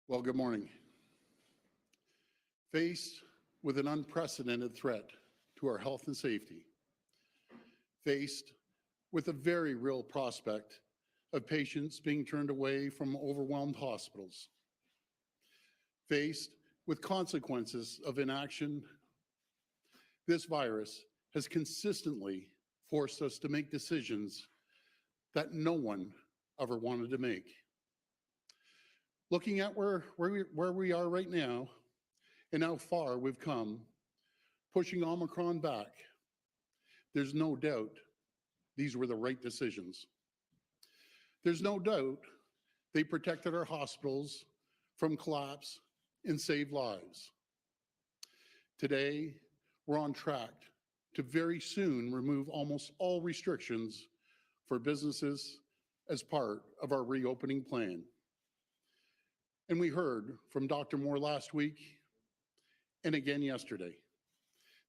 Well, good morning. Faced with an unprecedented threat to our health and safety, faced with a very real prospect of patients being turned away from overwhelmed hospitals, faced with consequences of inaction, this virus has consistently forced us to make decisions that no one ever wanted to make. Looking at where we are right now and how far we've come, pushing Omicron back, there's no doubt these were the right decisions. There's no doubt they protected our hospitals from collapse and saved lives. Today, we're on track to very soon remove almost all restrictions for businesses as part of our reopening plan. And we heard from Dr. Moore last week and again yesterday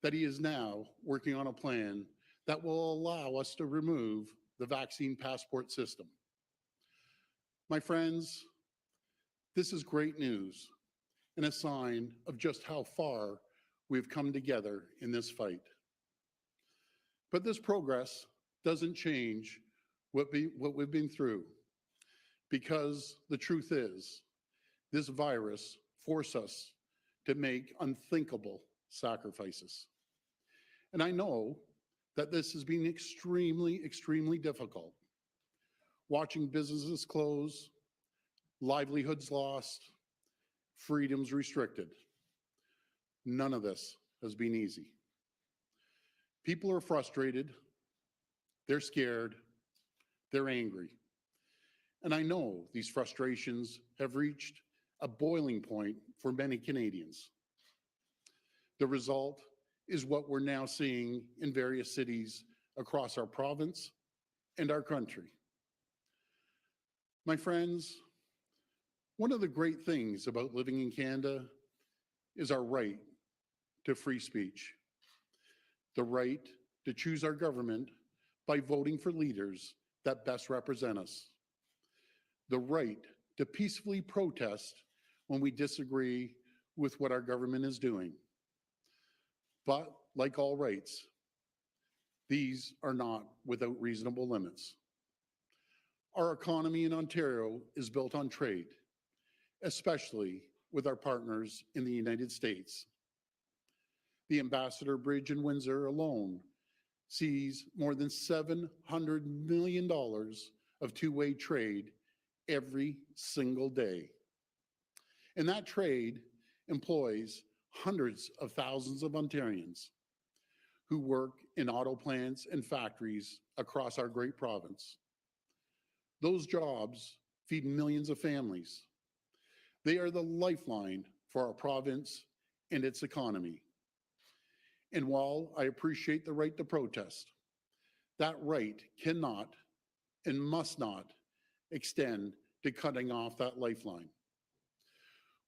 that he is now working on a plan that will allow us to remove the vaccine passport system. My friends, this is great news and a sign of just how far we've come together in this fight. But this progress doesn't change what we've been through, because the truth is, this virus forced us to make unthinkable sacrifices. And I know that this has been extremely difficult. Watching businesses close, livelihoods lost, freedoms restricted. None of this has been easy. People are frustrated, they're scared, they're angry. And I know these frustrations have reached a boiling point for many Canadians. The result is what we're now seeing in various cities across our province and our country. My friends, one of the great things about living in Canada is our right to free speech, the right to choose our government by voting for leaders that best represent us, the right to peacefully protest when we disagree with what our government is doing. But like all rights, these are not without reasonable limits. Our economy in Ontario is built on trade, especially with our partners in the United States. The Ambassador Bridge in Windsor alone sees more than $700 million of two-way trade every single day. And that trade employs hundreds of thousands of Ontarians who work in auto plants and factories across our great province. Those jobs feed millions of families. They are the lifeline for our province and its economy. And while I appreciate the right to protest, that right cannot and must not extend to cutting off that lifeline.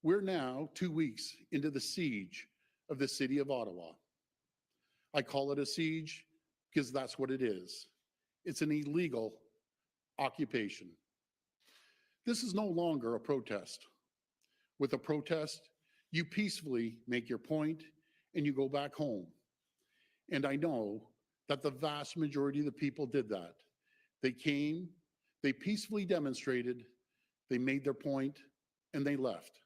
We're now 2 weeks into the siege of the city of Ottawa. I call it a siege because that's what it is. It's an illegal occupation. This is no longer a protest. With a protest, you peacefully make your point and you go back home. And I know that the vast majority of the people did that. They came, they peacefully demonstrated, they made their point, and they left.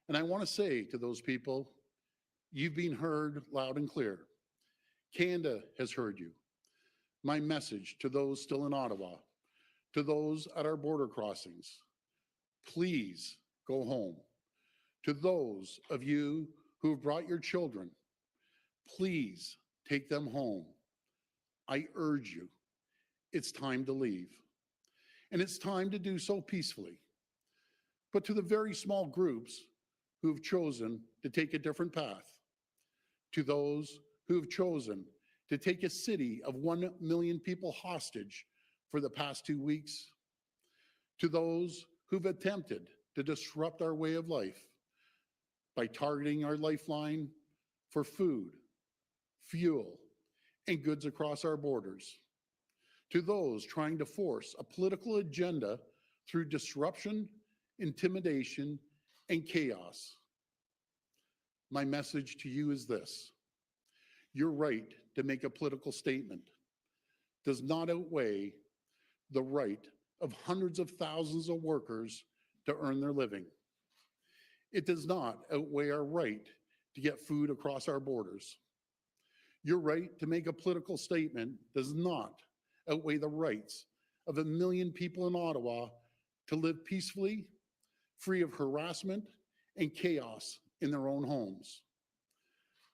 And I want to say to those people, you've been heard loud and clear. Canada has heard you. My message to those still in Ottawa, to those at our border crossings, please go home. To those of you who have brought your children, please take them home. I urge you, it's time to leave. And it's time to do so peacefully. But to the very small groups who have chosen to take a different path, to those who have chosen to take a city of 1 million people hostage for the past 2 weeks, to those who've attempted to disrupt our way of life by targeting our lifeline for food, fuel, and goods across our borders, to those trying to force a political agenda through disruption, intimidation, and chaos. My message to you is this: your right to make a political statement does not outweigh the right of hundreds of thousands of workers to earn their living. It does not outweigh our right to get food across our borders. Your right to make a political statement does not outweigh the rights of 1 million people in Ottawa to live peacefully, free of harassment and chaos in their own homes.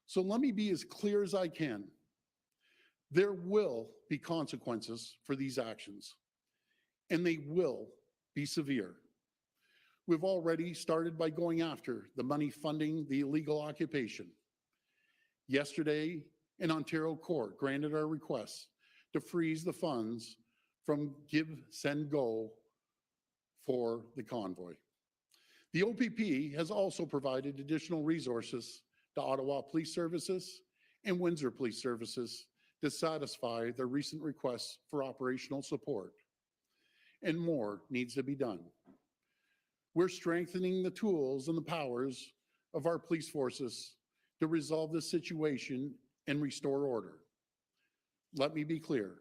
So let me be as clear as I can. There will be consequences for these actions, and they will be severe. We've already started by going after the money funding the illegal occupation. Yesterday, an Ontario court granted our request to freeze the funds from Give, Send, Go for the convoy. The OPP has also provided additional resources to Ottawa Police Services and Windsor Police Services to satisfy their recent requests for operational support. And more needs to be done. We're strengthening the tools and the powers of our police forces to resolve this situation and restore order. Let me be clear,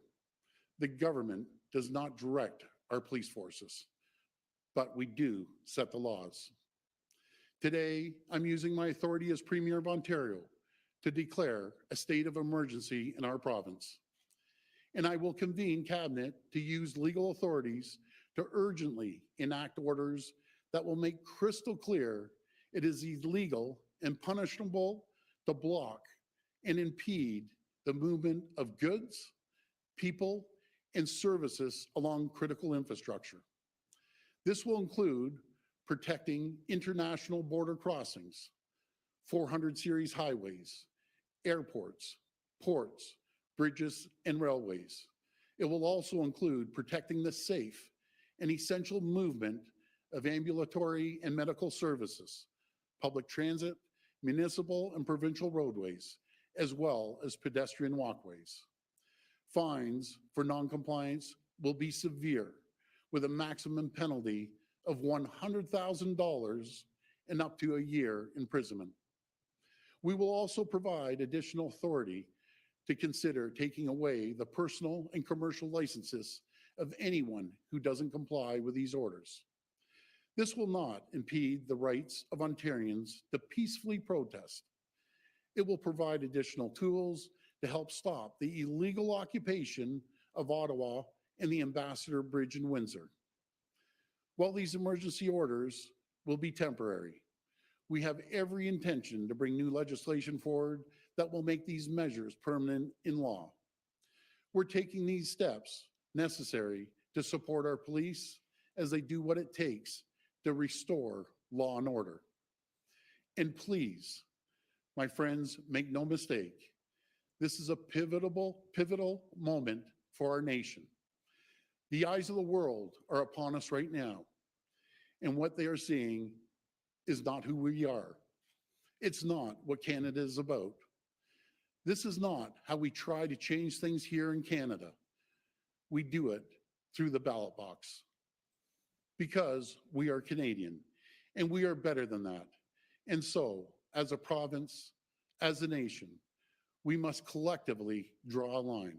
the government does not direct our police forces, but we do set the laws. Today, I'm using my authority as Premier of Ontario to declare a state of emergency in our province. And I will convene Cabinet to use legal authorities to urgently enact orders that will make crystal clear it is illegal and punishable to block and impede the movement of goods, people, and services along critical infrastructure. This will include protecting international border crossings, 400 series highways, airports, ports, bridges, and railways. It will also include protecting the safe and essential movement of ambulatory and medical services, public transit, municipal and provincial roadways, as well as pedestrian walkways. Fines for noncompliance will be severe, with a maximum penalty of $100,000 and up to a year imprisonment. We will also provide additional authority to consider taking away the personal and commercial licenses of anyone who doesn't comply with these orders. This will not impede the rights of Ontarians to peacefully protest. It will provide additional tools to help stop the illegal occupation of Ottawa and the Ambassador Bridge in Windsor. While these emergency orders will be temporary, we have every intention to bring new legislation forward that will make these measures permanent in law. We're taking these steps necessary to support our police as they do what it takes to restore law and order. And please, my friends, make no mistake, this is a pivotal moment for our nation. The eyes of the world are upon us right now, and what they are seeing is not who we are. It's not what Canada is about. This is not how we try to change things here in Canada. We do it through the ballot box because we are Canadian and we are better than that. And so, as a province, as a nation, we must collectively draw a line.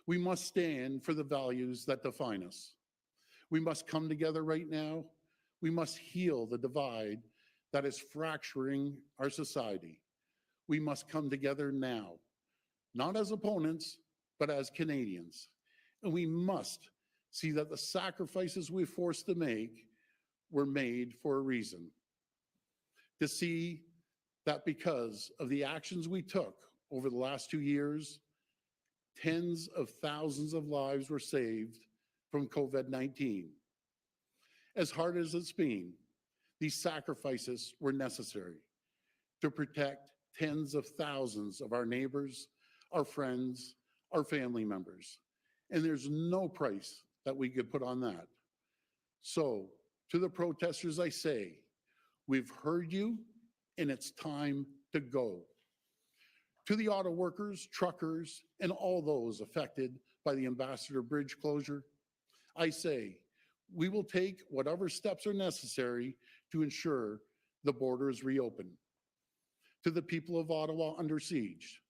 We must stand for the values that define us. We must come together right now. We must heal the divide that is fracturing our society. We must come together now, not as opponents, but as Canadians. And we must see that the sacrifices we're forced to make were made for a reason. To see that because of the actions we took over the last 2 years, tens of thousands of lives were saved from COVID-19. As hard as it's been, these sacrifices were necessary to protect tens of thousands of our neighbors, our friends, our family members. And there's no price that we could put on that. So, to the protesters, I say, we've heard you, and it's time to go. To the auto workers, truckers, and all those affected by the Ambassador Bridge closure, I say, we will take whatever steps are necessary to ensure the border is reopened. To the people of Ottawa under siege,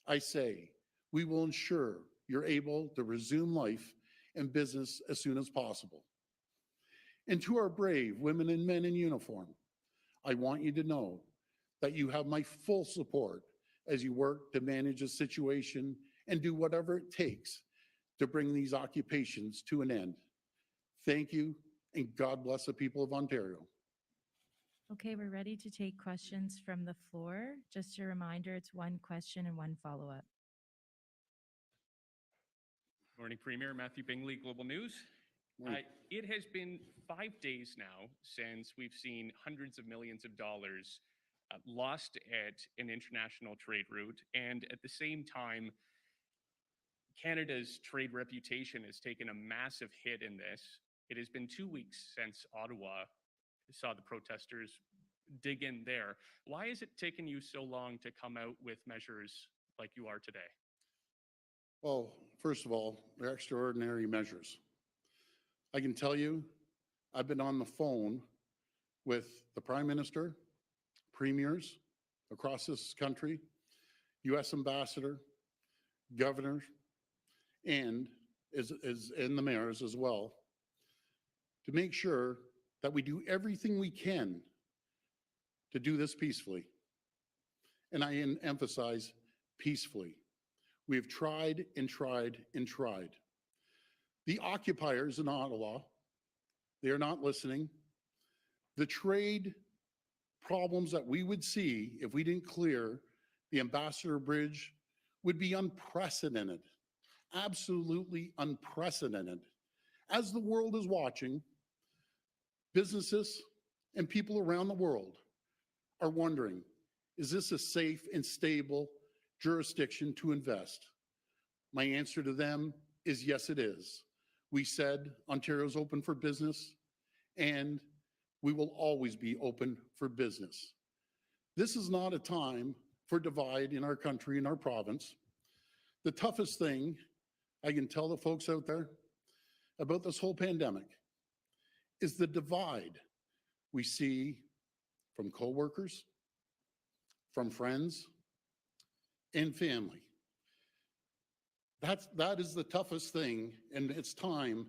I say, we will ensure you're able to resume life and business as soon as possible. And to our brave women and men in uniform, I want you to know that you have my full support as you work to manage the situation and do whatever it takes to bring these occupations to an end. Thank you, and God bless the people of Ontario. Okay, we're ready to take questions from the floor. Just a reminder, it's one question and one follow-up. Morning, Premier. Matthew Bingley, Global News. It has been 5 days now since we've seen hundreds of millions of dollars lost at an international trade route. And at the same time, Canada's trade reputation has taken a massive hit in this. It has been 2 weeks since Ottawa saw the protesters dig in there. Why has it taken you so long to come out with measures like you are today? Well, first of all, they're extraordinary measures. I can tell you, I've been on the phone with the Prime Minister, premiers across this country, U.S. Ambassador, governors, and the mayors as well, to make sure that we do everything we can to do this peacefully. And I emphasize peacefully. We have tried and tried and tried. The occupiers in Ottawa, they are not listening. The trade problems that we would see if we didn't clear the Ambassador Bridge would be unprecedented, absolutely unprecedented. As the world is watching, businesses and people around the world are wondering, is this a safe and stable jurisdiction to invest? My answer to them is yes, it is. We said Ontario's open for business, and we will always be open for business. This is not a time for divide in our country, in our province. The toughest thing I can tell the folks out there about this whole pandemic is the divide we see from coworkers, from friends, and family. That is the toughest thing, and it's time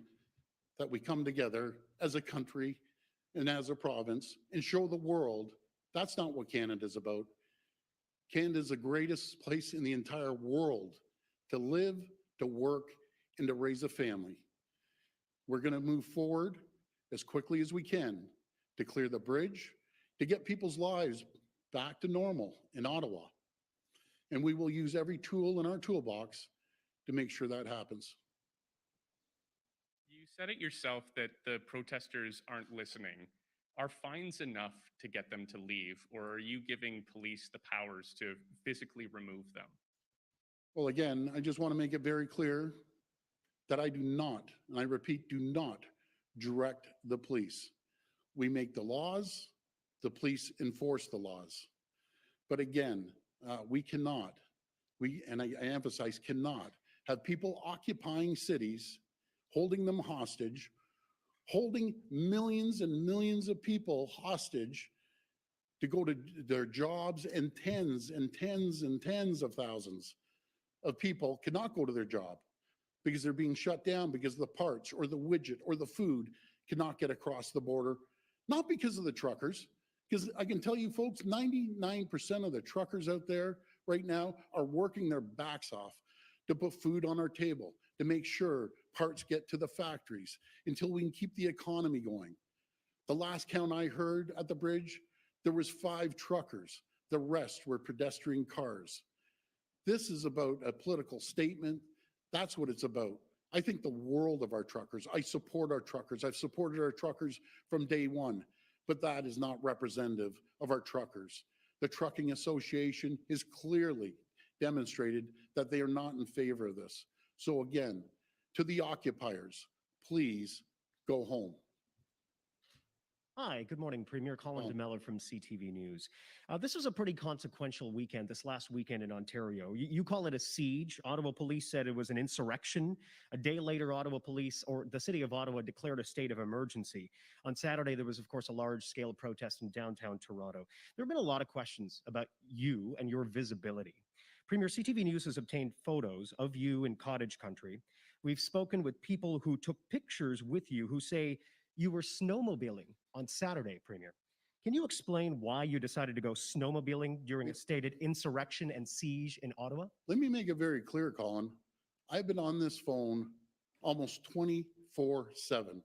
that we come together as a country and as a province and show the world that's not what Canada's about. Canada's the greatest place in the entire world to live, to work, and to raise a family. We're going to move forward as quickly as we can to clear the bridge, to get people's lives back to normal in Ottawa. And we will use every tool in our toolbox to make sure that happens. You said it yourself that the protesters aren't listening. Are fines enough to get them to leave, or are you giving police the powers to physically remove them? Well, again, I just want to make it very clear that I do not, and I repeat, do not direct the police. We make the laws, the police enforce the laws. But again, we cannot, and I emphasize cannot, have people occupying cities, holding them hostage, holding millions and millions of people hostage to go to their jobs, and tens and tens and tens of thousands of people cannot go to their job because they're being shut down because the parts or the widget or the food cannot get across the border, not because of the truckers, because I can tell you folks, 99% of the truckers out there right now are working their backs off to put food on our table, to make sure parts get to the factories until we can keep the economy going. The last count I heard at the bridge, there was 5 truckers. The rest were pedestrian cars. This is about a political statement. That's what it's about. I think the world of our truckers. I support our truckers. I've supported our truckers from day one, but that is not representative of our truckers. The Trucking Association is clearly demonstrated that they are not in favor of this. So again, to the occupiers, please go home. Hi, good morning, Premier Colin Oh. DeMello from CTV News. This was a pretty consequential weekend, this last weekend in Ontario. You call it a siege. Ottawa police said it was an insurrection. A day later, Ottawa police, or the city of Ottawa, declared a state of emergency. On Saturday, there was, of course, a large-scale protest in downtown Toronto. There have been a lot of questions about you and your visibility. Premier, CTV News has obtained photos of you in cottage country. We've spoken with people who took pictures with you who say you were snowmobiling on Saturday, Premier. Can you explain why you decided to go snowmobiling during a stated insurrection and siege in Ottawa? Let me make it very clear, Colin. I've been on this phone almost 24/7,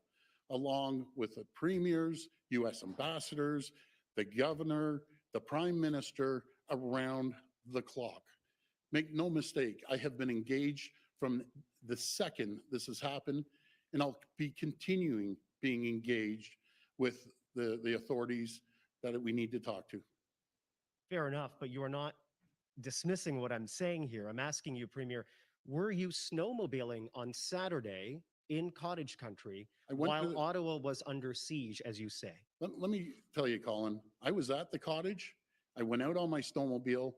along with the premiers, US ambassadors, the governor, the prime minister, around the clock. Make no mistake, I have been engaged from the second this has happened, and I'll be continuing being engaged with the authorities that we need to talk to. Fair enough, but you are not dismissing what I'm saying here. I'm asking you, Premier, were you snowmobiling on Saturday in cottage country I went while to- Ottawa was under siege, as you say? Let me tell you, Colin, I was at the cottage. I went out on my snowmobile.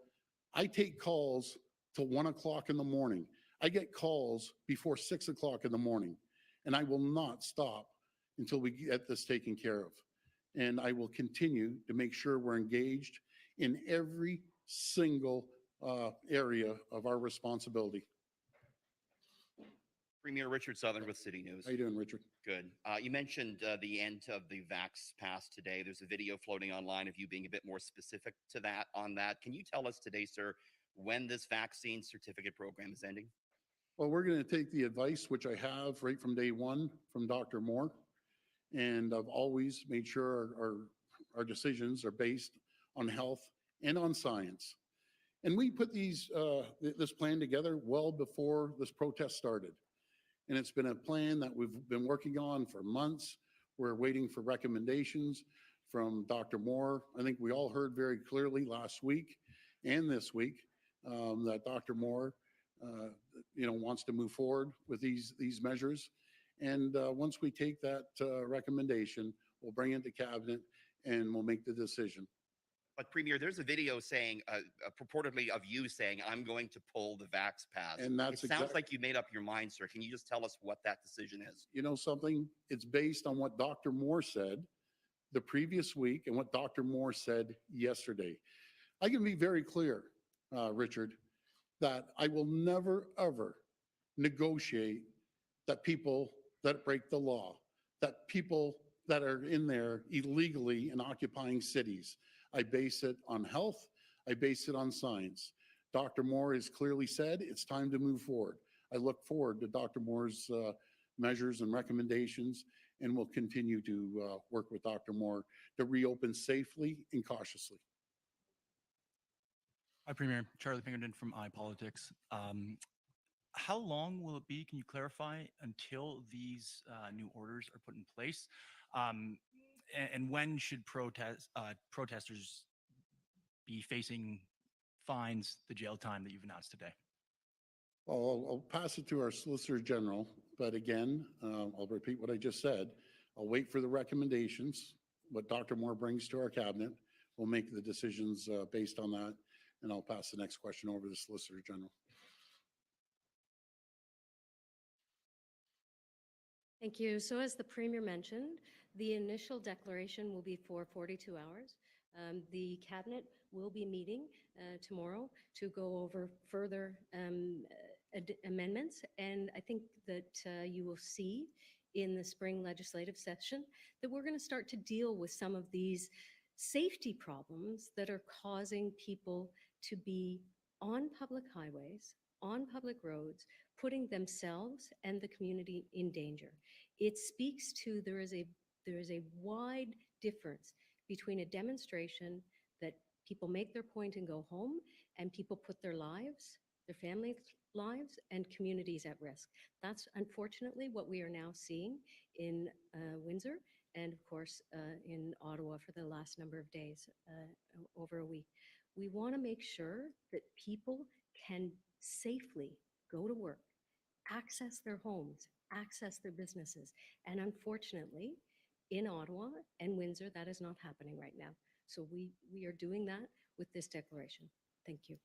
I take calls till 1 o'clock in the morning. I get calls before 6 o'clock in the morning, and I will not stop until we get this taken care of. And I will continue to make sure we're engaged in every single area of our responsibility. Premier Richard Southern with City News. How you doing, Richard? Good. You mentioned the end of the Vax Pass today. There's a video floating online of you being a bit more specific to that on that. Can you tell us today, sir, when this vaccine certificate program is ending? Well, we're going to take the advice, which I have right from day one from Dr. Moore. And I've always made sure our decisions are based on health and on science. And we put this plan together well before this protest started. And it's been a plan that we've been working on for months. We're waiting for recommendations from Dr. Moore. I think we all heard very clearly last week and this week that Dr. Moore wants to move forward with these measures. And once we take that recommendation, we'll bring it to cabinet and we'll make the decision. But Premier, there's a video saying, purportedly of you saying, I'm going to pull the Vax Pass. And that's it sounds like you made up your mind, sir. Can you just tell us what that decision is? You know something? It's based on what Dr. Moore said the previous week and what Dr. Moore said yesterday. I can be very clear, Richard, that I will never, ever negotiate that people that break the law, that people that are in there illegally and occupying cities. I base it on health. I base it on science. Dr. Moore has clearly said it's time to move forward. I look forward to Dr. Moore's measures and recommendations, and we'll continue to work with Dr. Moore to reopen safely and cautiously. Hi, Premier. Charlie Pinkerton from iPolitics. How long will it be, can you clarify, until these new orders are put in place? And when should protesters be facing fines, the jail time that you've announced today? Well, I'll pass it to our Solicitor General, but again, I'll repeat what I just said. I'll wait for the recommendations, what Dr. Moore brings to our cabinet. We'll make the decisions based on that, and I'll pass the next question over to the Solicitor General. Thank you. So as the Premier mentioned, the initial declaration will be for 42 hours. The Cabinet will be meeting tomorrow to go over further amendments. And I think that you will see in the spring legislative session that we're going to start to deal with some of these safety problems that are causing people to be on public highways, on public roads, putting themselves and the community in danger. It speaks to there is a wide difference between a demonstration that people make their point and go home, and people put their lives, their family lives, and communities at risk. That's unfortunately what we are now seeing in Windsor and of course in Ottawa for the last number of days, over a week. We want to make sure that people can safely go to work, access their homes, access their businesses. And unfortunately, in Ottawa and Windsor. That is not happening right now. So we are doing that with this declaration. Thank you.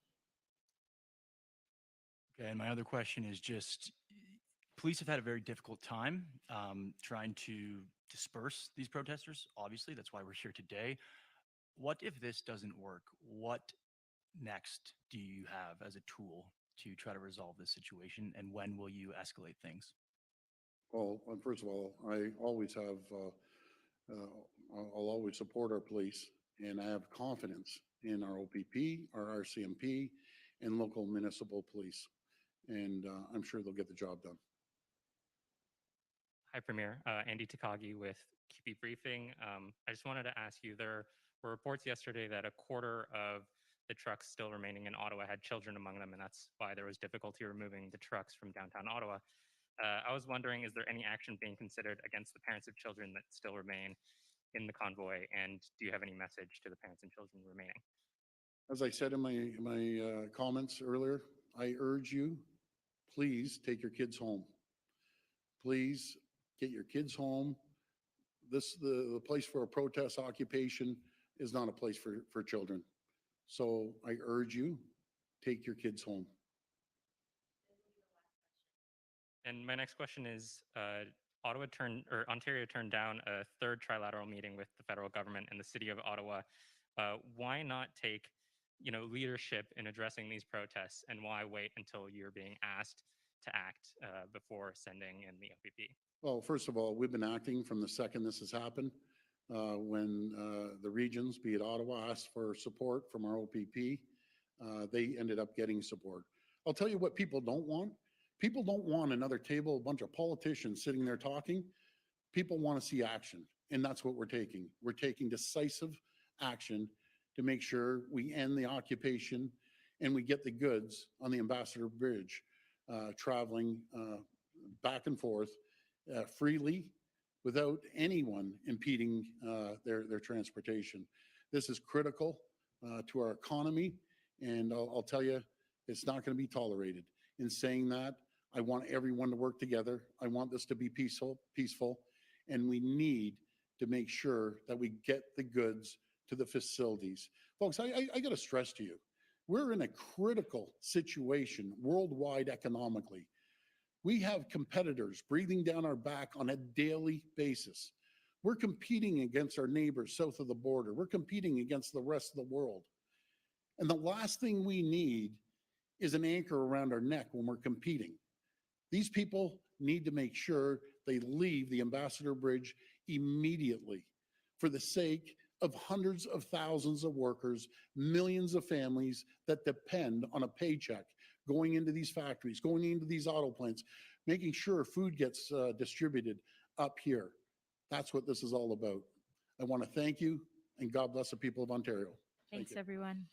Okay, and my other question is just, police have had a very difficult time trying to disperse these protesters. Obviously, that's why we're here today. What if this doesn't work? What next do you have as a tool to try to resolve this situation, and when will you escalate things? Well, first of all, I always have, I'll always support our police, and I have confidence in our OPP, our RCMP, and local municipal police. And I'm sure they'll get the job done. Hi, Premier. Andy Takagi with QP Briefing. I just wanted to ask you, there were reports yesterday that a quarter of the trucks still remaining in Ottawa had children among them, and that's why there was difficulty removing the trucks from downtown Ottawa. I was wondering, is there any action being considered against the parents of children that still remain in the convoy, and do you have any message to the parents and children remaining? As I said in my comments earlier, I urge you, please take your kids home. Please get your kids home. The place for a protest occupation is not a place for children. So I urge you, take your kids home. And my next question is, Ontario turned down a third trilateral meeting with the federal government and the city of Ottawa. Why not take, leadership in addressing these protests, and why wait until you're being asked to act before sending in the OPP? Well, first of all, we've been acting from the second this has happened. When the regions, be it Ottawa, asked for support from our OPP, they ended up getting support. I'll tell you what people don't want. People don't want another table, a bunch of politicians sitting there talking. People want to see action, and that's what we're taking. We're taking decisive action to make sure we end the occupation and we get the goods on the Ambassador Bridge traveling back and forth freely without anyone impeding their transportation. This is critical to our economy, and I'll tell you, it's not going to be tolerated. In saying that, I want everyone to work together. I want this to be peaceful, and we need to make sure that we get the goods to the facilities. Folks, I got to stress to you, we're in a critical situation worldwide economically. We have competitors breathing down our back on a daily basis. We're competing against our neighbors south of the border. We're competing against the rest of the world. And the last thing we need is an anchor around our neck when we're competing. These people need to make sure they leave the Ambassador Bridge immediately for the sake of hundreds of thousands of workers, millions of families that depend on a paycheck going into these factories, going into these auto plants, making sure food gets distributed up here. That's what this is all about. I want to thank you, and God bless the people of Ontario. Thanks, you. everyone.